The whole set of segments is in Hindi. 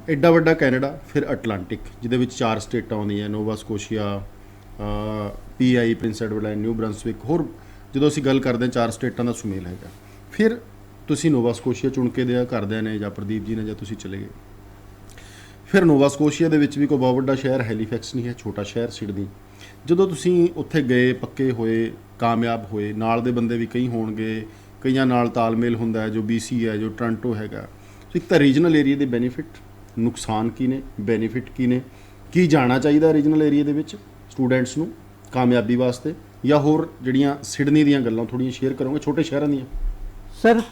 ਐਡਾ ਵੱਡਾ ਕੈਨੇਡਾ, ਫਿਰ ਅਟਲਾਂਟਿਕ, ਜਿਹਦੇ ਵਿੱਚ 4 ਸਟੇਟਾਂ ਆਉਂਦੀਆਂ, Nova Scotia, PI, Prince Edward, New Brunswick, ਹੋਰ ਜਦੋਂ ਅਸੀਂ ਗੱਲ ਕਰਦੇ ਹਾਂ 4 ਸਟੇਟਾਂ ਦਾ ਸੁਮੇਲ ਹੈਗਾ। ਫਿਰ ਤੁਸੀਂ ਨੋਵਾ ਸਕੋਸ਼ੀਆ ਚੁਣ ਕੇ ਦਿਆ ਘਰਦਿਆਂ ਨੇ ਜਾਂ ਪ੍ਰਦੀਪ ਜੀ ਨੇ, ਜਾਂ ਤੁਸੀਂ ਚਲੇ ਗਏ। ਫਿਰ ਨੋਵਾ ਸਕੋਸ਼ੀਆ ਦੇ ਵਿੱਚ ਵੀ ਕੋਈ ਬਹੁਤ ਵੱਡਾ ਸ਼ਹਿਰ ਹੈਲੀਫੈਕਸ ਨਹੀਂ ਹੈ, ਛੋਟਾ ਸ਼ਹਿਰ ਸਿਡਨੀ। ਜਦੋਂ ਤੁਸੀਂ ਉੱਥੇ ਗਏ, ਪੱਕੇ ਹੋਏ, ਕਾਮਯਾਬ ਹੋਏ, ਨਾਲ ਦੇ ਬੰਦੇ ਵੀ ਕਈ ਹੋਣਗੇ, ਕਈਆਂ ਨਾਲ ਤਾਲਮੇਲ ਹੁੰਦਾ ਹੈ, ਜੋ BC ਹੈ, ਜੋ ਟੋਰਾਂਟੋ ਹੈਗਾ। ਸੋ ਇੱਕ ਤਾਂ ਰੀਜਨਲ ਏਰੀਆ ਦੇ ਬੈਨੀਫਿਟ, ਨੁਕਸਾਨ ਕੀ ਨੇ, ਬੈਨੀਫਿਟ ਕੀ ਨੇ, ਕੀ ਜਾਣਾ ਚਾਹੀਦਾ ਰੀਜਨਲ ਏਰੀਆ ਦੇ ਵਿੱਚ ਸਟੂਡੈਂਟਸ ਨੂੰ ਕਾਮਯਾਬੀ ਵਾਸਤੇ, ਜਾਂ ਹੋਰ ਜਿਹੜੀਆਂ ਸਿਡਨੀ ਦੀਆਂ ਗੱਲਾਂ ਥੋੜ੍ਹੀਆਂ ਸ਼ੇਅਰ ਕਰੋਗੇ ਛੋਟੇ शहर ਦੀਆਂ। सर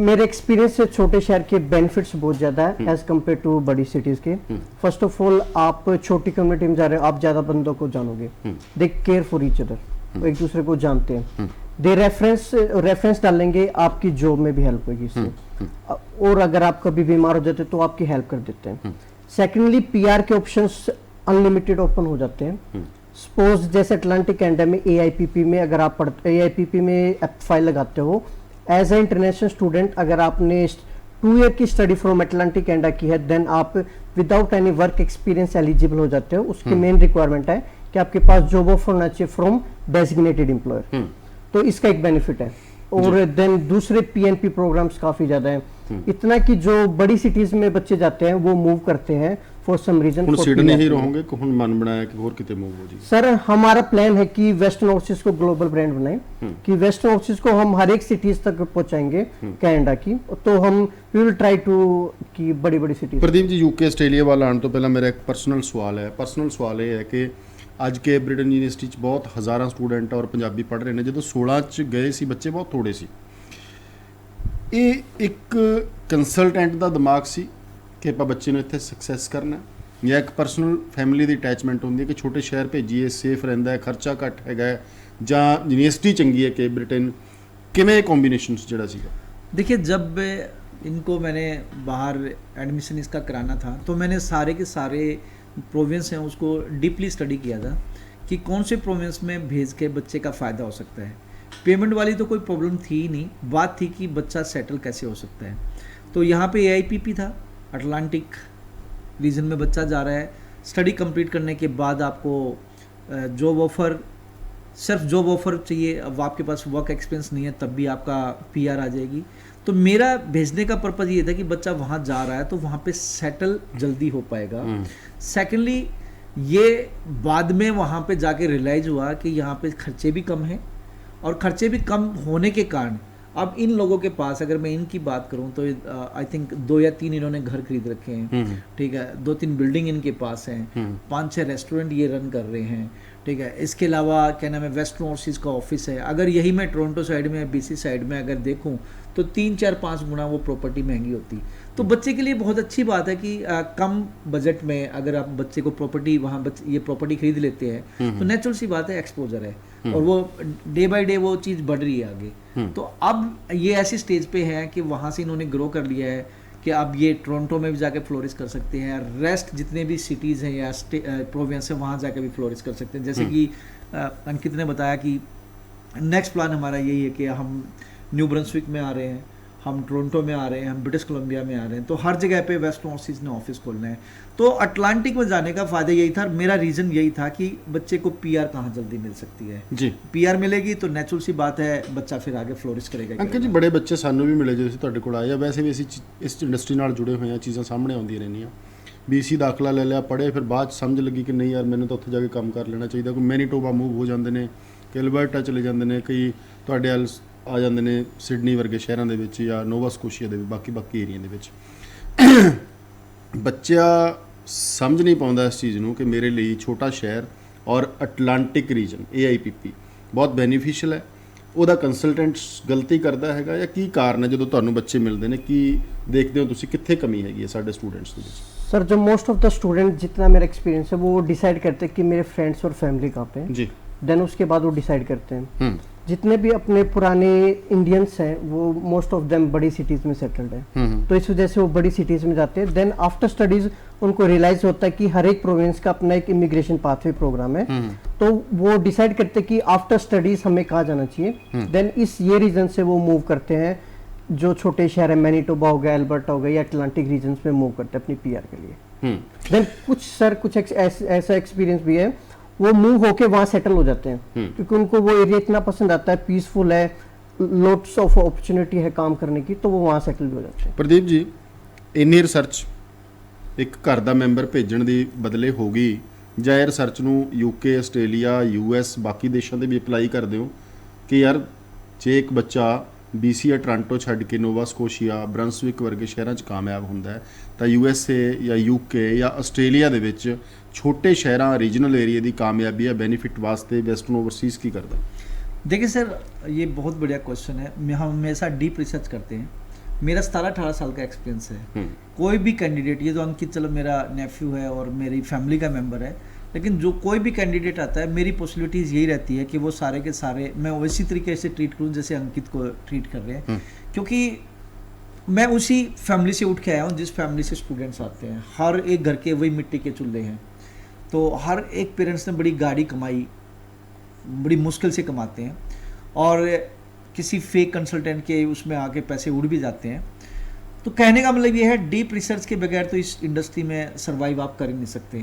मेरे एक्सपीरियंस से छोटे शहर के बेनिफिट्स बहुत ज़्यादा है एज कम्पेयर टू बड़ी सिटीज़ के। फर्स्ट ऑफ ऑल आप छोटी कम्युनिटी में जा रहे हो, आप ज़्यादा बंदों को जानोगे, they care for each other, वो एक दूसरे को जानते हैं, दे रेफरेंस डालेंगे, आपकी जॉब में भी हेल्प होगी इससे, और अगर आप कभी बीमार हो जाते तो आपकी हेल्प कर देते हैं। सेकेंडली PR के ऑप्शंस अनलिमिटेड ओपन हो जाते हैं। सपोज जैसे अटलांटिक कैनेडा में AIPP में अगर आप AIPP में फाइल लगाते हो एज ए इंटरनेशनल स्टूडेंट, अगर आपने 2 ईयर की स्टडी फ्रॉम अटलांटिक कैनेडा की है, देन आप without any work experience eligible हो जाते हो। उसकी मेन रिक्वायरमेंट है कि आपके पास जॉब ऑफर होना चाहिए फ्रॉम डेजिग्नेटेड एम्प्लॉयर, तो इसका एक बेनिफिट है। और देन दूसरे PNP प्रोग्राम्स काफ़ी ज़्यादा हैं, इतना कि जो बड़ी सिटीज़ में बच्चे जाते हैं वो मूव करते हैं फॉर सम रीजन। ਹੁਣ ਸਿਡਨੀ ਹੀ ਰਹੋਗੇ ਕਿ ਹੁਣ ਮਨ ਬਣਾਇਆ ਕਿ ਹੋਰ ਕਿਤੇ मूव हो जी? सर हमारा प्लान है कि वेस्टर्न ओवरसीज को ग्लोबल ब्रांड बनाएं, कि वेस्टर्न ओवरसीज को हम हर एक सिटीज तक पहुंचाएंगे कनाडा की, तो हम वी विल ट्राई टू कि बड़ी बड़ी cities. Pradeep ji, UK Australia ਵੱਲ ਆਉਣ ਤੋਂ ਪਹਿਲਾਂ ਮੇਰਾ ਇੱਕ ਪਰਸਨਲ ਸਵਾਲ ਇਹ ਹੈ ਕਿ ਅੱਜ ਕੇ ਬ੍ਰਿਟਨ ਯੂਨੀਵਰਸਿਟੀ 'ਚ ਬਹੁਤ ਹਜ਼ਾਰਾਂ ਸਟੂਡੈਂਟ ਔਰ ਪੰਜਾਬੀ ਪੜ੍ਹ ਰਹੇ ਨੇ। ਜਦੋਂ 16 'ਚ ਗਏ ਸੀ ਬੱਚੇ ਬਹੁਤ ਥੋੜੇ ਸੀ। ਇਹ ਇੱਕ ਕੰਸਲਟੈਂਟ ਦਾ ਦਿਮਾਗ ਸੀ ਕਿ ਆਪਾਂ ਬੱਚੇ ਨੂੰ ਇੱਥੇ ਸਕਸੈਸ ਕਰਨਾ, ਜਾਂ ਇੱਕ ਪਰਸਨਲ ਫੈਮਿਲੀ ਦੀ ਅਟੈਚਮੈਂਟ ਹੁੰਦੀ ਹੈ ਕਿ ਛੋਟੇ ਸ਼ਹਿਰ ਭੇਜੀਏ, ਸੇਫ ਰਹਿੰਦਾ ਹੈ, ਖਰਚਾ ਘੱਟ ਹੈਗਾ, ਜਾਂ ਯੂਨੀਵਰਸਿਟੀ ਚੰਗੀ ਹੈ ਕਿ ਬ੍ਰਿਟਨ? ਕਿਵੇਂ कॉम्बिनेशन ਜਿਹੜਾ ਸੀਗਾ? देखिए, जब इनको मैंने बाहर एडमिशन इसका कराना था तो मैंने सारे के सारे प्रोविंस हैं उसको डीपली स्टडी किया था कि कौन से प्रोविंस में भेज के बच्चे का फ़ायदा हो सकता है। पेमेंट वाली तो कोई प्रॉब्लम थी ही नहीं, बात थी कि बच्चा सेटल कैसे हो सकता है। तो यहाँ पे AIPP था, अटलांटिक रीजन में बच्चा जा रहा है, स्टडी कंप्लीट करने के बाद आपको जॉब ऑफ़र, सिर्फ जॉब ऑफ़र चाहिए, अब आपके पास वर्क एक्सपीरियंस नहीं है तब भी आपका PR आ जाएगी। तो मेरा भेजने का पर्पज़ ये था कि बच्चा वहाँ जा रहा है तो वहाँ पे सेटल जल्दी हो पाएगा। सेकेंडली ये बाद में वहाँ पे जाके रियलाइज़ हुआ कि यहाँ पे खर्चे भी कम हैं, और खर्चे भी कम होने के कारण अब इन लोगों के पास, अगर मैं इनकी बात करूं तो आई थिंक 2 या 3 इन्होंने घर खरीद रखे हैं, ठीक है, 2-3 बिल्डिंग इनके पास हैं, 5-6 रेस्टोरेंट ये रन कर रहे हैं, ठीक है। इसके अलावा क्या नाम है, वेस्टर्न ओवरसीज़ का ऑफिस है। अगर यही मैं टोरंटो साइड में, BC साइड में अगर देखूं तो 3-4-5 गुना वो प्रॉपर्टी महंगी होती। तो बच्चे के लिए बहुत अच्छी बात है कि कम बजट में अगर आप बच्चे को प्रॉपर्टी वहाँ ये प्रॉपर्टी खरीद लेते हैं तो नेचुरल सी बात है, एक्सपोजर है, और वो डे बाय डे वो चीज़ बढ़ रही है आगे। तो अब ये ऐसी स्टेज पे है कि वहाँ से इन्होंने ग्रो कर लिया है कि अब ये टोरंटो में भी जाके फ्लोरिश कर सकते हैं, रेस्ट जितने भी सिटीज़ हैं या प्रोविंस है वहाँ जाके भी फ्लोरिश कर सकते हैं। जैसे कि अंकित ने बताया कि नेक्स्ट प्लान हमारा यही है कि हम न्यू ब्रंसविक में आ रहे हैं, हम टोरंटो में आ रहे हैं, हम ब्रिटिश कोलंबिया में आ रहे हैं, तो हर जगह पे वेस्टर्न ओवरसीज़ ने ऑफिस खोलना है। तो अटलांटिक में जाने का फ़ायदा यही था, मेरा रीज़न यही था कि बच्चे को PR कहाँ जल्दी मिल सकती है जी। PR मिलेगी तो नेचुरल सी बात है बच्चा फिर आगे फ्लोरिश करेगा। अंकल जी, बड़े बच्चे सानू भी मिले जो ਤੁਹਾਡੇ ਕੋਲ ਆਏ ਆ, ਵੈਸੇ ਵੀ ਅਸੀਂ ਇਸ ਇੰਡਸਟਰੀ ਨਾਲ ਜੁੜੇ ਹੋਏ ਆ, ਚੀਜ਼ਾਂ ਸਾਹਮਣੇ ਆਉਂਦੀਆਂ ਰਹਿੰਦੀਆਂ। BC ਦਾਖਲਾ ਲੈ ਲਿਆ, ਪੜ੍ਹੇ, ਫਿਰ ਬਾਅਦ 'ਚ ਸਮਝ ਲੱਗੀ ਕਿ ਨਹੀਂ ਯਾਰ ਮੈਨੂੰ ਤਾਂ ਉੱਥੇ ਜਾ ਕੇ ਕੰਮ ਕਰ ਲੈਣਾ ਚਾਹੀਦਾ। ਕੋਈ ਮੈਨੀਟੋਬਾ ਮੂਵ ਹੋ ਜਾਂਦੇ ਨੇ, ਕਿ ਐਲਬਰਟਾ ਚਲੇ ਜਾਂਦੇ ਨੇ, ਕਈ ਤੁਹਾਡੇ ਵੱਲ ਆ ਜਾਂਦੇ ਨੇ ਸਿਡਨੀ ਵਰਗੇ ਸ਼ਹਿਰਾਂ ਦੇ ਵਿੱਚ, ਜਾਂ ਨੋਵਾ ਸਕੋਸ਼ੀਆ ਦੇ ਬਾਕੀ ਏਰੀਆ ਦੇ ਵਿੱਚ। ਬੱਚਾ ਸਮਝ ਨਹੀਂ ਪਾਉਂਦਾ ਇਸ ਚੀਜ਼ ਨੂੰ ਕਿ ਮੇਰੇ ਲਈ ਛੋਟਾ ਸ਼ਹਿਰ ਔਰ ਅਟਲਾਂਟਿਕ ਰੀਜਨ AIPP ਬਹੁਤ ਬੈਨੀਫੀਸ਼ੀਅਲ ਹੈ। ਉਹਦਾ ਕੰਸਲਟੈਂਟ ਗਲਤੀ ਕਰਦਾ ਹੈਗਾ, ਜਾਂ ਕੀ ਕਾਰਨ ਹੈ? ਜਦੋਂ ਤੁਹਾਨੂੰ ਬੱਚੇ ਮਿਲਦੇ ਨੇ ਕੀ ਦੇਖਦੇ ਹੋ ਤੁਸੀਂ, ਕਿੱਥੇ ਕਮੀ ਹੈਗੀ ਹੈ ਸਾਡੇ स्टूडेंट्स ਦੇ ਵਿੱਚ? सर जो मोस्ट ऑफ द स्टूडेंट, जितना मेरा एक्सपीरियंस है, वो डिसाइड करते हैं कि मेरे फ्रेंड्स और फैमिली कहाँ पे हैं जी, देन उसके बाद वो डिसाइड करते हैं। जितने भी अपने पुराने इंडियंस हैं वो मोस्ट ऑफ देम बड़ी सिटीज़ में सेटल्ड है, तो इस वजह से वो बड़ी सिटीज़ में जाते हैं। देन आफ्टर स्टडीज़ उनको रियलाइज़ होता है कि हर एक प्रोविंस का अपना एक इमिग्रेशन पाथवे प्रोग्राम है, तो वो डिसाइड करते हैं कि आफ्टर स्टडीज़ हमें कहाँ जाना चाहिए। देन इस ये रीज़न से वो मूव करते हैं जो छोटे शहर है, मैनीटोबा हो गया, एल्बर्टा हो गया, या अटलांटिक रीजन्स में मूव करते हैं अपनी पीआर के लिए। देन कुछ ऐसा एक्सपीरियंस भी है, वो मूव होके वहाँ सेटल हो जाते हैं क्योंकि उनको वो एरिया इतना पसंद आता है, पीसफुल है, लोट्स ऑफ अपॉर्चुनिटी है काम करने की, तो वो वहाँ सेटल भी हो जाते हैं। प्रदीप जी, ਇੰਨੀ ਰਿਸਰਚ ਇੱਕ ਘਰ ਦਾ ਮੈਂਬਰ ਭੇਜਣ ਦੀ ਬਦਲੇ ਹੋ ਗਈ, ਜਾਂ ਇਹ ਰਿਸਰਚ ਨੂੰ ਯੂਕੇ, ਆਸਟ੍ਰੇਲੀਆ, ਯੂਐਸ, ਬਾਕੀ ਦੇਸ਼ਾਂ ਦੇ ਵੀ ਅਪਲਾਈ ਕਰਦੇ ਹੋ ਕਿ ਯਾਰ ਜੇ ਇੱਕ ਬੱਚਾ BC ਜਾਂ ਟੋਰਾਂਟੋ ਛੱਡ ਕੇ ਨੋਵਾ ਸਕੋਸ਼ੀਆ, ਬ੍ਰੰਸਵਿਕ ਵਰਗੇ ਸ਼ਹਿਰਾਂ 'ਚ ਕਾਮਯਾਬ ਹੁੰਦਾ ਹੈ ਤਾਂ USA ਜਾਂ UK ਜਾਂ ਆਸਟ੍ਰੇਲੀਆ ਦੇ ਵਿੱਚ ਛੋਟੇ ਸ਼ਹਿਰਾਂ, ਰੀਜਨਲ ਏਰੀਆ ਦੀ ਕਾਮਯਾਬੀ ਜਾਂ ਬੈਨੀਫਿਟ ਵਾਸਤੇ ਵੈਸਟਰਨ ओवरसीज़ ਕੀ करता? देखिए सर, ये बहुत बढ़िया क्वेश्चन है। हम हमेशा डीप रिसर्च करते हैं। मेरा 17-18 साल का एक्सपीरियंस है। कोई भी कैंडिडेट, ये तो अंकित चलो मेरा नेफ्यू है और मेरी फैमिली का मेंबर है, लेकिन जो कोई भी कैंडिडेट आता है, मेरी पॉसिबिलिटीज़ यही रहती है कि वो सारे के सारे मैं वैसी तरीके से ट्रीट करूँ जैसे अंकित को ट्रीट कर रहे हैं, क्योंकि मैं उसी फैमिली से उठ के आया हूँ जिस फैमिली से स्टूडेंट्स आते हैं। हर एक घर के वही मिट्टी के चूल्हे हैं, तो हर एक पेरेंट्स ने बड़ी गाड़ी कमाई, बड़ी मुश्किल से कमाते हैं, और किसी फेक कंसल्टेंट के उसमें आके पैसे उड़ भी जाते हैं। तो कहने का मतलब ये है, डीप रिसर्च के बगैर तो इस इंडस्ट्री में सर्वाइव आप कर ही नहीं सकते।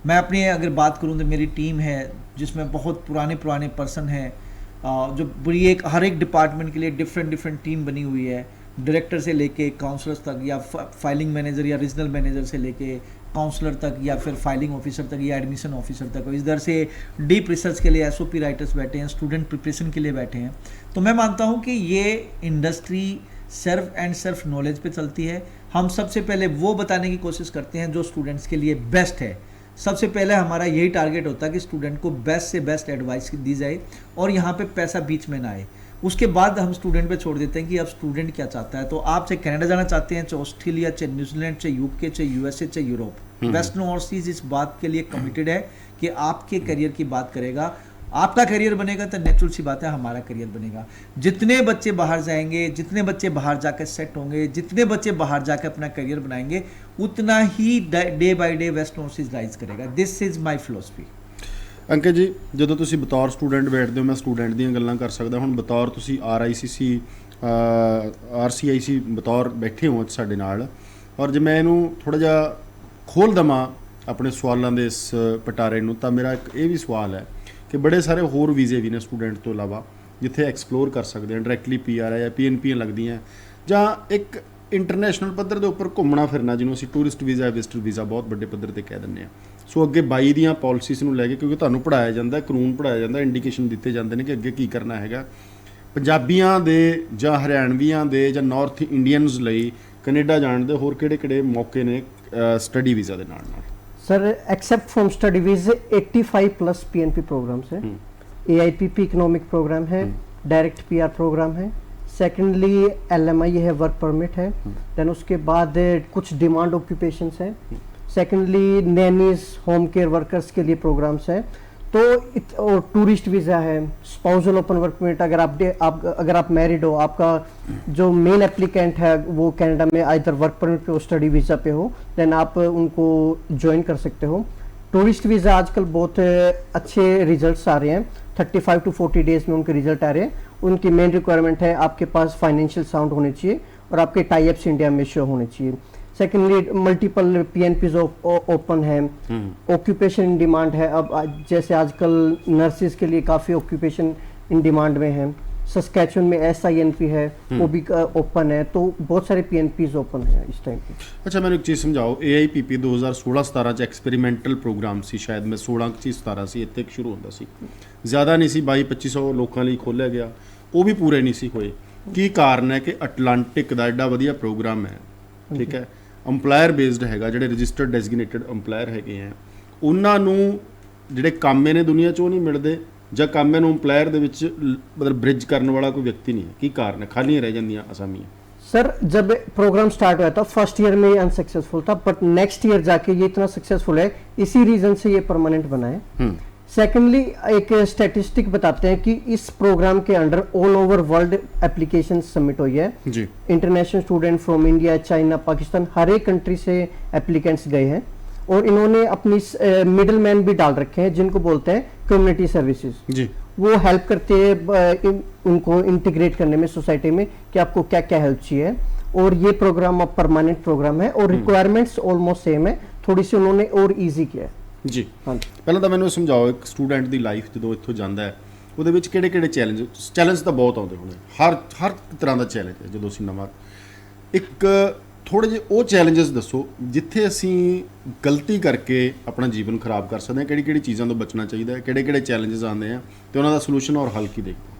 मैं अपनी अगर बात करूँ तो मेरी टीम है जिसमें बहुत पुराने पर्सन हैं, जो बड़ी हर एक डिपार्टमेंट के लिए डिफरेंट टीम बनी हुई है, डायरेक्टर से लेके काउंसलर्स तक, या फाइलिंग मैनेजर या रीजनल मैनेजर से लेके काउंसलर तक, या फिर फाइलिंग ऑफिसर तक, या एडमिशन ऑफिसर तक। इधर से डीप रिसर्च के लिए SOP राइटर्स बैठे हैं, स्टूडेंट प्रिपरेशन के लिए बैठे हैं। तो मैं मानता हूँ कि ये इंडस्ट्री सिर्फ नॉलेज पे चलती है। हम सबसे पहले वो बताने की कोशिश करते हैं जो स्टूडेंट्स के लिए बेस्ट है। सबसे पहले हमारा यही टारगेट होता है कि स्टूडेंट को बेस्ट से बेस्ट एडवाइस दी जाए और यहाँ पे पैसा बीच में ना आए। उसके बाद हम स्टूडेंट पे छोड़ देते हैं कि अब स्टूडेंट क्या चाहता है। तो आप चाहे कनाडा जाना चाहते हैं, चाहे ऑस्ट्रेलिया, चाहे न्यूजीलैंड, चाहे UK, चाहे USA, चाहे यूरोप, वेस्टर्न ओवरसीज इस बात के लिए कमिटेड है कि आपके करियर की बात करेगा। आपका करियर बनेगा तो नेचुरल सी बात है हमारा करियर बनेगा। जितने बच्चे बाहर जाएंगे, जितने बच्चे बाहर जाकर सेट होंगे, जितने बच्चे बाहर जाकर अपना करियर बनाएंगे, उतना ही day by day Western Overseas rise करेगा। This is my philosophy. Ankit ji, ਜਦੋਂ ਤੁਸੀਂ ਬਤੌਰ ਸਟੂਡੈਂਟ ਬੈਠਦੇ ਹੋ, ਮੈਂ ਸਟੂਡੈਂਟ ਦੀਆਂ ਗੱਲਾਂ ਕਰ ਸਕਦਾ, ਹੁਣ ਬਤੌਰ ਤੁਸੀਂ RICC RCIC ਬਤੌਰ ਬੈਠੇ ਹੋ ਸਾਡੇ ਨਾਲ, ਔਰ ਜੇ ਮੈਂ ਇਹਨੂੰ ਥੋੜ੍ਹਾ ਜਿਹਾ ਖੋਲ੍ਹ ਦੇਵਾਂ ਆਪਣੇ ਸਵਾਲਾਂ ਦੇ ਇਸ ਪਟਾਰੇ ਨੂੰ, ਤਾਂ ਮੇਰਾ ਇੱਕ ਇਹ ਵੀ ਸਵਾਲ ਹੈ ਕਿ ਬੜੇ ਸਾਰੇ ਹੋਰ ਵੀਜ਼ੇ ਵੀ ਨੇ ਸਟੂਡੈਂਟ ਤੋਂ ਇਲਾਵਾ ਜਿੱਥੇ ਐਕਸਪਲੋਰ ਕਰ ਸਕਦੇ ਹਾਂ, ਡਾਇਰੈਕਟਲੀ PR ਹੈ ਜਾਂ PNP ਲੱਗਦੀਆਂ, ਜਾਂ ਇੱਕ ਇੰਟਰਨੈਸ਼ਨਲ ਪੱਧਰ ਦੇ ਉੱਪਰ ਘੁੰਮਣਾ ਫਿਰਨਾ ਜਿਹਨੂੰ ਅਸੀਂ ਟੂਰਿਸਟ ਵੀਜ਼ਾ, ਵਿਜ਼ਟਰ ਵੀਜ਼ਾ ਬਹੁਤ ਵੱਡੇ ਪੱਧਰ ਤੇ ਕਹਿ ਦਿੰਦੇ ਹਾਂ। ਸੋ ਅੱਗੇ 22 ਦੀਆਂ ਪਾਲਿਸੀਜ਼ ਨੂੰ ਲੈ ਕੇ, ਕਿਉਂਕਿ ਤੁਹਾਨੂੰ ਪੜ੍ਹਾਇਆ ਜਾਂਦਾ, ਕਾਨੂੰਨ ਪੜ੍ਹਾਇਆ ਜਾਂਦਾ, ਇੰਡੀਕੇਸ਼ਨ ਦਿੱਤੇ ਜਾਂਦੇ ਨੇ ਕਿ ਅੱਗੇ ਕੀ ਕਰਨਾ ਹੈਗਾ। ਪੰਜਾਬੀਆਂ ਦੇ ਜਾਂ ਹਰਿਆਣਵੀਆਂ ਦੇ ਜਾਂ ਨਾਰਥ ਇੰਡੀਅਨਸ ਲਈ ਕੈਨੇਡਾ ਜਾਣ ਦੇ ਹੋਰ ਕਿਹੜੇ ਮੌਕੇ ਨੇ ਸਟੱਡੀ ਵੀਜ਼ਾ ਦੇ ਨਾਲ? सर, एक्सेप्ट फ्रॉम स्टडी वीज़े 85+ PNP प्रोग्राम्स हैं, AIPP इकोनॉमिक प्रोग्राम है, डायरेक्ट PR प्रोग्राम है, सेकेंडली LMI है, वर्क परमिट है, देन उसके बाद कुछ डिमांड ऑक्यूपेशंस हैं, secondly nannies, home care workers के लिए प्रोग्राम्स हैं, तो और टूरिस्ट वीज़ा है, स्पाउसल ओपन वर्क परमिट। अगर आप मैरिड हो, आपका जो मेन एप्लीकेंट है वो कनाडा में आइदर वर्क परमिट पे हो, स्टडी वीज़ा पे हो, देन आप उनको ज्वाइन कर सकते हो। टूरिस्ट वीज़ा आजकल बहुत अच्छे रिजल्ट्स आ रहे हैं, 35 to 40 डेज में उनके रिजल्ट आ रहे हैं। उनकी मेन रिक्वायरमेंट है आपके पास फाइनेंशियल साउंड होने चाहिए और आपके टाई अप्स इंडिया में शो होने चाहिए। सेकेंडली मल्टीपल PNPs ओपन है, ऑक्यूपेशन इन डिमांड है। अब जैसे आजकल नर्सिस के लिए काफ़ी ऑक्यूपेशन इन डिमांड में है, सस्कैचुअन में SINP है, वो भी ओपन है, तो बहुत सारे PNPs ओपन है इस टाइम पे। ਅੱਛਾ, ਮੈਨੂੰ ਇੱਕ ਚੀਜ਼ ਸਮਝਾਓ, AIPP 2016-17 'ਚ ਐਕਸਪੈਰੀਮੈਂਟਲ ਪ੍ਰੋਗਰਾਮ ਸੀ, ਸ਼ਾਇਦ ਮੈਂ 16 'ਚ 17 ਸੀ, ਇੱਥੇ ਸ਼ੁਰੂ ਹੁੰਦਾ ਸੀ, ਜ਼ਿਆਦਾ ਨਹੀਂ ਸੀ, 2200-2500 ਲੋਕਾਂ ਲਈ ਖੋਲ੍ਹਿਆ ਗਿਆ, ਉਹ ਵੀ ਪੂਰੇ ਨਹੀਂ ਸੀ ਹੋਏ। ਕੀ ਕਾਰਨ ਹੈ ਕਿ ਅਟਲਾਂਟਿਕ ਦਾ ਐਡਾ ਵਧੀਆ ਪ੍ਰੋਗਰਾਮ ਹੈ, ਠੀਕ ਹੈ, ਅੰਪਲਾਇਰ ਬੇਸਡ ਹੈਗਾ, ਜਿਹੜੇ ਰਜਿਸਟਰਡ ਡੈਜ਼ਿਗਨੇਟਡ ਅੰਪਲਾਇਰ ਹੈਗੇ ਆ, ਉਹਨਾਂ ਨੂੰ ਜਿਹੜੇ ਕਾਮੇ ਨੇ ਦੁਨੀਆ 'ਚ ਉਹ ਨਹੀਂ ਮਿਲਦੇ, ਜਾਂ ਕਾਮੇ ਨੂੰ ਅੰਪਲਾਇਰ ਦੇ ਵਿੱਚ ਮਤਲਬ ਬ੍ਰਿਜ ਕਰਨ ਵਾਲਾ ਕੋਈ ਵਿਅਕਤੀ ਨਹੀਂ ਹੈ? ਕੀ ਕਾਰਨ ਹੈ, ਖਾਲੀਆਂ ਰਹਿ ਜਾਂਦੀਆਂ ਅਸਾਮੀਆਂ? सर, जब प्रोग्राम स्टार्ट हुआ था फर्स्ट ईयर में ये अनसक्सेसफुल था, बट नेक्स्ट ईयर जाके ये इतना सक्सेसफुल है, इसी रीजन से ये परमानेंट बना है। सेकेंडली एक स्टैटिस्टिक बताते हैं कि इस प्रोग्राम के under all over world application submit हुई है जी। International student from India, China, Pakistan, हर एक कंट्री से एप्लीकेंट्स गए हैं, और इन्होंने अपनी मिडल मैन भी डाल रखे हैं जिनको बोलते हैं कम्युनिटी सर्विसेज जी। वो हेल्प करते हैं उनको इंटीग्रेट करने में सोसाइटी में कि आपको क्या क्या हेल्प चाहिए। और ये प्रोग्राम अब परमानेंट प्रोग्राम है और रिक्वायरमेंट्स ऑलमोस्ट सेम है, थोड़ी सी उन्होंने और ईजी किया है। ਜੀ हाँ ਪਹਿਲਾਂ ਤਾਂ ਮੈਨੂੰ ਸਮਝਾਓ, ਇੱਕ ਸਟੂਡੈਂਟ ਦੀ ਲਾਈਫ ਜਦੋਂ ਇੱਥੋਂ ਜਾਂਦਾ ਹੈ ਉਹਦੇ ਵਿੱਚ ਕਿਹੜੇ ਕਿਹੜੇ ਚੈਲੰਜ ਤਾਂ ਬਹੁਤ ਆਉਂਦੇ ਹੋਣੇ, ਹਰ ਤਰ੍ਹਾਂ ਦਾ ਚੈਲੰਜ ਹੈ ਜਦੋਂ ਅਸੀਂ ਨਵਾਂ, ਇੱਕ ਥੋੜੇ ਜਿਹੇ ਉਹ ਚੈਲੰਜਸ ਦੱਸੋ ਜਿੱਥੇ ਅਸੀਂ ਗਲਤੀ ਕਰਕੇ ਆਪਣਾ ਜੀਵਨ ਖਰਾਬ ਕਰ ਸਕਦੇ ਹਾਂ, ਕਿਹੜੀ ਕਿਹੜੀ ਚੀਜ਼ਾਂ ਤੋਂ ਬਚਣਾ ਚਾਹੀਦਾ ਹੈ, ਕਿਹੜੇ ਕਿਹੜੇ ਚੈਲੰਜਸ ਆਉਂਦੇ ਆ ਤੇ ਉਹਨਾਂ ਦਾ ਸੋਲੂਸ਼ਨ ਔਰ ਹੱਲ ਕੀ ਦੇਖਦੇ।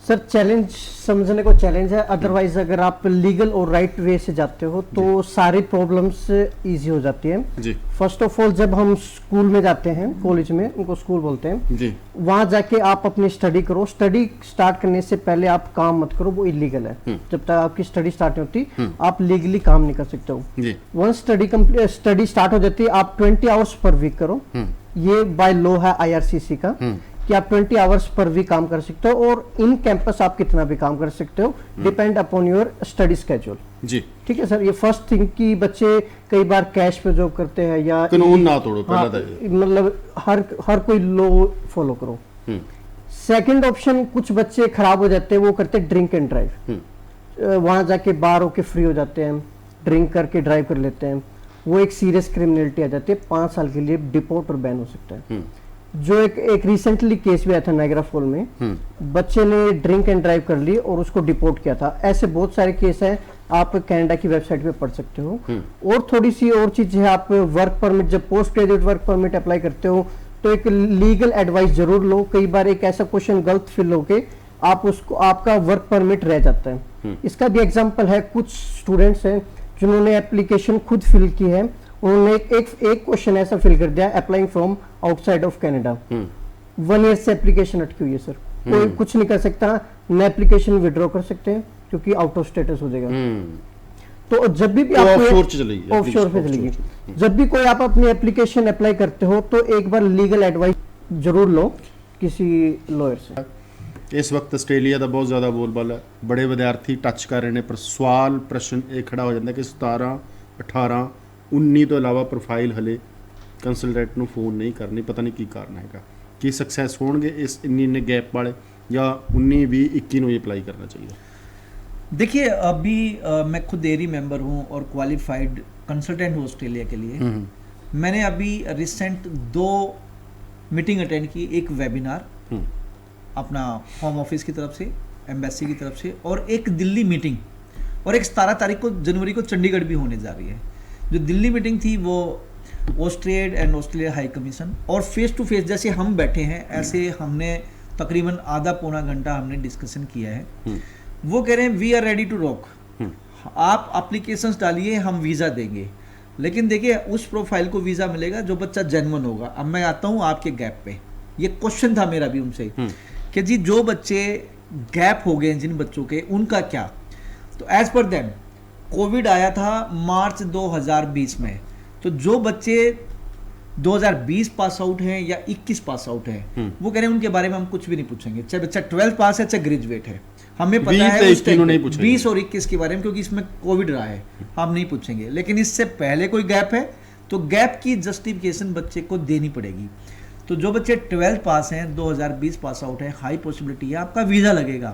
सर चैलेंज समझने को चैलेंज है, अदरवाइज अगर आप लीगल और राइट वे से जाते हो तो सारी प्रॉब्लम्स इजी हो जाती है जी। फर्स्ट ऑफ ऑल जब हम स्कूल में जाते हैं, कॉलेज में, उनको स्कूल बोलते हैं जी, वहां जाके आप अपनी स्टडी करो। स्टडी स्टार्ट करने से पहले आप काम मत करो, वो इलीगल है। जब तक आपकी स्टडी स्टार्ट नहीं होती आप लीगली काम नहीं कर सकते हो। जी, वंस स्टडी स्टार्ट हो जाती है आप 20 आवर्स पर वीक करो, ये बाय लॉ है IRCC का कि आप 20 आवर्स पर वीक काम कर सकते हो और इन कैंपस आप कितना भी काम कर सकते हो, depend upon your study schedule. जी, ठीक है सर। ये फर्स्ट थिंग कि बच्चे कई बार कैश पे जॉब करते हैं या कानून ना तोड़ो, हाँ, पहला था ये। मतलब हर कोई लॉ फॉलो करो। सेकंड ऑप्शन, कुछ बच्चे खराब हो जाते हैं, वो करते हैं ड्रिंक एंड ड्राइव। वहां जाके बाहर होके फ्री हो जाते हैं, ड्रिंक करके ड्राइव कर लेते हैं, वो एक सीरियस क्रिमिनलिटी आ जाती है, 5 साल के लिए डिपोर्ट और बैन हो सकता है। जो एक रिसेंटली केस भी आया था नाइग्रा फॉल में, बच्चे ने ड्रिंक एंड ड्राइव कर ली और उसको डिपोर्ट किया था। ऐसे बहुत सारे केस हैं, आप कनाडा की वेबसाइट पे पढ़ सकते हो। और थोड़ी सी और चीज है, आप वर्क परमिट, जब post graduate work permit apply करते हो तो एक लीगल एडवाइस जरूर लो। कई बार एक ऐसा क्वेश्चन गलत फिल होके आप उसको, आपका वर्क परमिट रह जाता है। इसका भी एग्जाम्पल है, कुछ स्टूडेंट्स हैं जिन्होंने एप्लीकेशन खुद फिल की है, उन्होंने एक क्वेश्चन ऐसा फिल कर दिया, applying from outside of Canada, 1 year से एप्लीकेशन अटकी हुई है सर, कोई कुछ नहीं कर सकता, न एप्लीकेशन विड्रॉ कर सकते हैं क्योंकि आउट ऑफ स्टेटस हो जाएगा। तो जब भी आप ऑफशोर चलेगी, ऑफशोर पे चलेगी। जब भी कोई आप अपनी एप्लीकेशन अप्लाई करते हो तो एक बार लीगल एडवाइस जरूर लो किसी लॉयर से। ਇਸ ਵਕਤ ਆਸਟ੍ਰੇਲੀਆ ਦਾ ਬਹੁਤ ਜ਼ਿਆਦਾ ਬੋਲਬਾਲਾ ਹੈ, ਬੜੇ ਵਿਦਿਆਰਥੀ ਟੱਚ ਕਰ ਰਹੇ ਨੇ, ਪਰ ਸਵਾਲ ਪ੍ਰਸ਼ਨ ਇਹ ਖੜਾ ਹੋ ਜਾਂਦਾ ਕਿ 17 18 19 ਤੋਂ ਇਲਾਵਾ ਪ੍ਰੋਫਾਈਲ ਹਲੇ ਕੰਸਲਟੈਂਟ ਨੂੰ ਫੋਨ ਨਹੀਂ ਕਰਨੀ, ਪਤਾ ਨਹੀਂ ਕੀ ਕਾਰਨ ਹੈਗਾ। ਕੀ ਸਕਸੈਸ ਹੋਣਗੇ ਇਸ ਇੰਨੇ ਗੈਪ ਵਾਲੇ, ਜਾਂ 19 20 21 ਨੂੰ ਹੀ ਅਪਲਾਈ ਕਰਨਾ ਚਾਹੀਦਾ। देखिए अभी मैं खुद एरी मेंबर हूँ और क्वालिफाइड कंसल्टेंट हूँ ऑस्ट्रेलिया के लिए। मैंने अभी रिसेंट 2 मीटिंग अटेंड की, एक वेबिनार अपना होम ऑफिस की तरफ से, एम्बेसी की तरफ से, और एक दिल्ली मीटिंग, और एक 17 तारीख को जनवरी को चंडीगढ़ भी होने जा रही है। जो दिल्ली मीटिंग थी वो ऑस्ट्रेड एंड ऑस्ट्रेलिया हाई कमीशन, और फेस टू फेस जैसे हम बैठे हैं ऐसे हमने तकरीबन आधा पौना घंटा हमने डिस्कशन किया है। वो कह रहे हैं we are ready to rock, आप एप्लीकेशंस डालिए, हम वीज़ा देंगे, लेकिन देखिए उस प्रोफाइल को वीज़ा मिलेगा जो बच्चा जेन्युइन होगा। अब मैं आता हूँ आपके गैप पे, ये क्वेश्चन था मेरा भी उनसे कि जी जो बच्चे गैप हो गए जिन बच्चों के, उनका क्या। तो एज पर देम कोविड आया था मार्च 2020 में, तो जो बच्चे 2020 पास आउट हैं या 21 पास आउट हैं, वो कह रहे हैं उनके बारे में हम कुछ भी नहीं पूछेंगे, चाहे बच्चा 12 पास है चाहे ग्रेजुएट है, हमें पता है उस टाइम 20 और 21 के बारे में, क्योंकि इसमें कोविड रहा है, हम नहीं पूछेंगे। लेकिन इससे पहले कोई गैप है तो गैप की जस्टिफिकेशन बच्चे को देनी पड़ेगी। तो जो बच्चे 12 पास हैं, 2020 पास आउट है, हाई पॉसिबिलिटी है आपका वीजा लगेगा।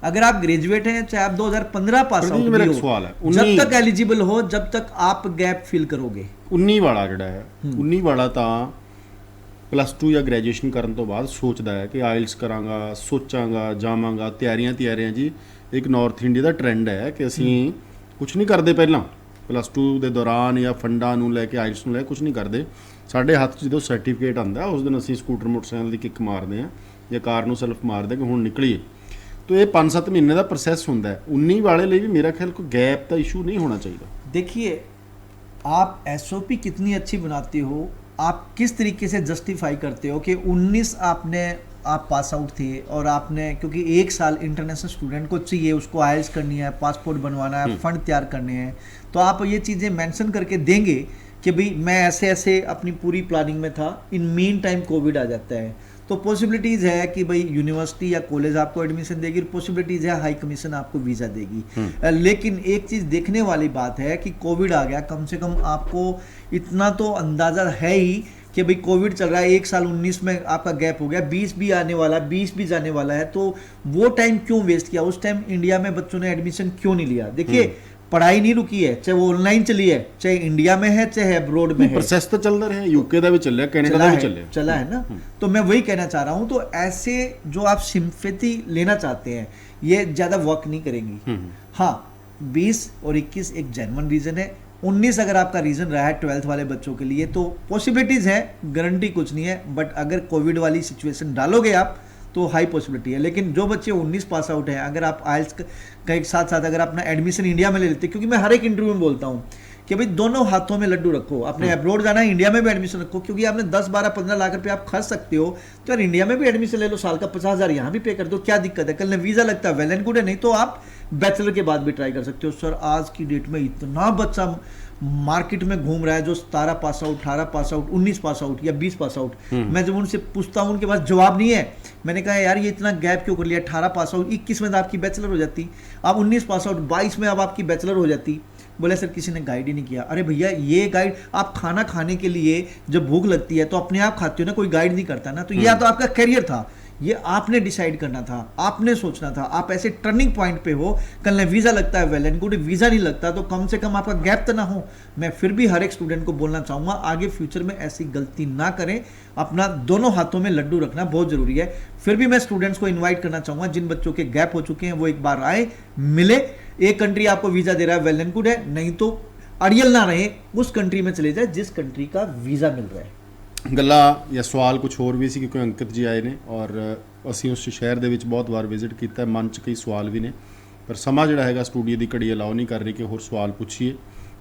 अगर आप ग्रेजुएट हैं, चाहे आप 2015 पास आउट भी हो, जब तक एलिजिबल हो, जब तक आप गैप फिल करोगे। 19 ਵਾਲਾ ਜਿਹੜਾ ਹੈ, 19 ਵਾਲਾ ਤਾਂ +2 ਜਾਂ ਗ੍ਰੈਜੂਏਸ਼ਨ ਕਰਨ ਤੋਂ ਬਾਅਦ ਸੋਚਦਾ ਹੈ ਕਿ ਆਇਲਸ ਕਰਾਂਗਾ, ਸੋਚਾਂਗਾ, ਜਾਵਾਂਗਾ, ਤਿਆਰੀਆਂ ਜੀ। ਇੱਕ ਨਾਰਥ ਇੰਡੀਆ ਦਾ ਟ੍ਰੈਂਡ ਹੈ ਕਿ ਅਸੀਂ ਕੁਝ ਨਹੀਂ ਕਰਦੇ ਪਹਿਲਾਂ, +2 ਦੇ ਦੌਰਾਨ ਜਾਂ ਫੰਡਾਂ ਨੂੰ ਲੈ ਕੇ, ਆਇਲਸ ਨੂੰ ਲੈ ਕੇ ਕੁਝ ਨਹੀਂ ਕਰਦੇ। ਸਾਡੇ ਹੱਥ 'ਚ ਜਦੋਂ ਸਰਟੀਫਿਕੇਟ ਆਉਂਦਾ ਉਸ ਦਿਨ ਅਸੀਂ ਸਕੂਟਰ ਮੋਟਰਸਾਈਕਲ ਦੀ ਕਿੱਕ ਮਾਰਦੇ ਹਾਂ ਜਾਂ ਕਾਰ ਨੂੰ ਸੈਲਫ ਮਾਰਦੇ ਕਿ ਹੁਣ ਨਿਕਲੀਏ। तो ये 5-7 महीने का प्रोसैस होंदा है। 19 वाले लिए भी मेरा ख्याल कोई गैप का इशू नहीं होना चाहिए। देखिए आप SOP कितनी अच्छी बनाते हो, आप किस तरीके से जस्टिफाई करते हो कि 19 आप पास आउट थे और आपने, क्योंकि 1 साल इंटरनेशनल स्टूडेंट को चाहिए, उसको आइल्स करनी है, पासपोर्ट बनवाना है, फंड तैयार करने हैं, तो आप ये चीज़ें मेंशन करके देंगे कि भाई मैं ऐसे ऐसे अपनी पूरी प्लानिंग में था, इन मीन टाइम कोविड आ जाता है। तो पॉसिबिलिटीज़ है कि भाई यूनिवर्सिटी या कॉलेज आपको एडमिशन देगी, पॉसिबिलिटीज़ है हाई कमीशन आपको वीज़ा देगी। लेकिन एक चीज़ देखने वाली बात है कि कोविड आ गया, कम से कम आपको इतना तो अंदाज़ा है ही कि भाई कोविड चल रहा है, 1 साल 19 में आपका गैप हो गया, 20 भी आने वाला, 20 भी जाने वाला है, तो वो टाइम क्यों वेस्ट किया? उस टाइम इंडिया में बच्चों ने एडमिशन क्यों नहीं लिया? देखिए पढ़ाई नहीं रुकी है, चाहे वो ऑनलाइन चली है, चाहे इंडिया में है, चाहे अब्रोड में है, प्रोसेस तो चल रहा है, यूके ਦਾ ਵੀ ਚੱਲਿਆ, ਕੈਨੇਡਾ ਦਾ ਵੀ ਚੱਲਿਆ। चला है ना। तो मैं वही कहना चाह रहा हूँ, तो ऐसे जो आप सिंपैथी लेना चाहते हैं ये ज़्यादा वर्क नहीं करेंगी। हाँ, 20 और 21 एक जेन्युइन रीज़न है, 19 अगर आपका रीज़न रहा है 12th वाले बच्चों के लिए तो पॉसिबिलिटीज़ है, गारंटी कुछ नहीं है, बट अगर कोविड वाली सिचुएशन डालोगे आप तो हाई पॉसिबिलिटी है। लेकिन जो बच्चे 19 पास आउट हैं, अगर आप आइल्स का एक साथ साथ अगर अपना एडमिशन इंडिया में ले लेते, क्योंकि मैं हर एक इंटरव्यू में बोलता हूँ कि भाई दोनों हाथों में लड्डू रखो, आपने अब्रॉड जाना है इंडिया में भी एडमिशन रखो, क्योंकि आपने 10 12 15 लाख रुपए आप खर्च सकते हो, तो यार इंडिया में भी एडमिशन ले लो, साल का 50,000 यहाँ भी पे कर दो, क्या दिक्कत है? कल ने वीज़ा लगता है, वेल एंड गुड है, नहीं तो आप बैचलर के बाद भी ट्राई कर सकते हो। सर आज की डेट में इतना बच्चा मार्केट में घूम रहा है जो 17 pass out, 18 pass out, 19 pass out या 20 पास आउट, मैं जब उनसे पूछता हूँ उनके पास जवाब नहीं है। मैंने कहा यार ये इतना गैप क्यों कर लिया? 18 पास आउट, 21 में तो आपकी बैचलर हो जाती, अब 19 पास आउट, 22 में अब आपकी बैचलर हो जाती। बोले सर किसी ने गाइड ही नहीं किया। अरे भैया ये गाइड, आप खाना खाने के लिए जब भूख लगती है तो अपने आप खाते हो ना, कोई गाइड नहीं करता ना। तो ये तो आपका करियर था, ये आपने डिसाइड करना था, आपने सोचना था। आप ऐसे टर्निंग पॉइंट पे हो, कल ने वीज़ा लगता है, वेल एंड गुड, वीज़ा नहीं लगता तो कम से कम आपका गैप तो ना हो। मैं फिर भी हर एक स्टूडेंट को बोलना चाहूँगा आगे फ्यूचर में ऐसी गलती ना करें, अपना दोनों हाथों में लड्डू रखना बहुत ज़रूरी है। फिर भी मैं स्टूडेंट्स को इन्वाइट करना चाहूँगा, जिन बच्चों के गैप हो चुके हैं वो एक बार आए, मिले। एक कंट्री आपको वीज़ा दे रहा है, वेल एंड गुड है, नहीं तो अड़ियल ना रहे, उस कंट्री में चले जाए जिस कंट्री का वीज़ा मिल रहा है। ਗੱਲਾਂ ਜਾਂ ਸਵਾਲ ਕੁਝ ਹੋਰ ਵੀ ਸੀ ਕਿਉਂਕਿ ਅੰਕਿਤ ਜੀ ਆਏ ਨੇ ਔਰ ਅਸੀਂ ਉਸ ਸ਼ਹਿਰ ਦੇ ਵਿੱਚ ਬਹੁਤ ਵਾਰ ਵਿਜ਼ਿਟ ਕੀਤਾ, ਮਨ 'ਚ ਕਈ ਸਵਾਲ ਵੀ ਨੇ, ਪਰ ਸਮਾਂ ਜਿਹੜਾ ਹੈਗਾ ਸਟੂਡੀਓ ਦੀ ਘੜੀ ਅਲਾਓ ਨਹੀਂ ਕਰ ਰਹੀ ਕਿ ਹੋਰ ਸਵਾਲ ਪੁੱਛੀਏ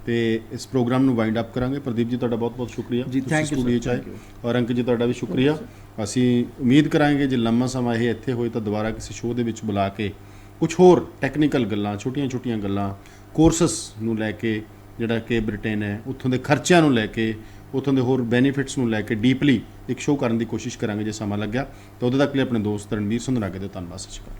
ਤੇ ਇਸ ਪ੍ਰੋਗਰਾਮ ਨੂੰ ਵਾਈਂਡ ਅਪ ਕਰਾਂਗੇ। ਪ੍ਰਦੀਪ ਜੀ ਤੁਹਾਡਾ ਬਹੁਤ ਬਹੁਤ ਸ਼ੁਕਰੀਆ ਜੀ, ਥੈਂਕ ਯੂ ਸਟੂਡੀਓ 'ਚ ਆਏ, ਔਰ ਅੰਕਿਤ ਜੀ ਤੁਹਾਡਾ ਵੀ ਸ਼ੁਕਰੀਆ। ਅਸੀਂ ਉਮੀਦ ਕਰਾਂਗੇ ਜੇ ਲੰਮਾ ਸਮਾਂ ਇਹ ਇੱਥੇ ਹੋਏ ਤਾਂ ਦੁਬਾਰਾ ਕਿਸੇ ਸ਼ੋਅ ਦੇ ਵਿੱਚ ਬੁਲਾ ਕੇ ਕੁਝ ਹੋਰ ਟੈਕਨੀਕਲ ਗੱਲਾਂ, ਛੋਟੀਆਂ-ਛੋਟੀਆਂ ਗੱਲਾਂ, ਕੋਰਸਸ ਨੂੰ ਲੈ ਕੇ, ਜਿਹੜਾ ਕਿ ਬ੍ਰਿਟੇਨ ਹੈ ਉੱਥੋਂ ਦੇ ਖਰਚਿਆਂ ਨੂੰ ਲੈ ਕੇ, ਉੱਥੋਂ ਦੇ ਹੋਰ ਬੈਨੀਫਿਟਸ ਨੂੰ ਲੈ ਕੇ ਡੀਪਲੀ ਇੱਕ ਸ਼ੋਅ ਕਰਨ ਦੀ ਕੋਸ਼ਿਸ਼ ਕਰਾਂਗੇ ਜੇ ਸਮਾਂ ਲੱਗਿਆ ਤਾਂ। ਉਦੋਂ ਤੱਕ ਲਈ ਆਪਣੇ ਦੋਸਤ ਰਣਵੀਰ ਸੰਧਰਾਗੇ ਦਾ ਧੰਨਵਾਦ। ਸਤਿ ਸ਼੍ਰੀ ਅਕਾਲ।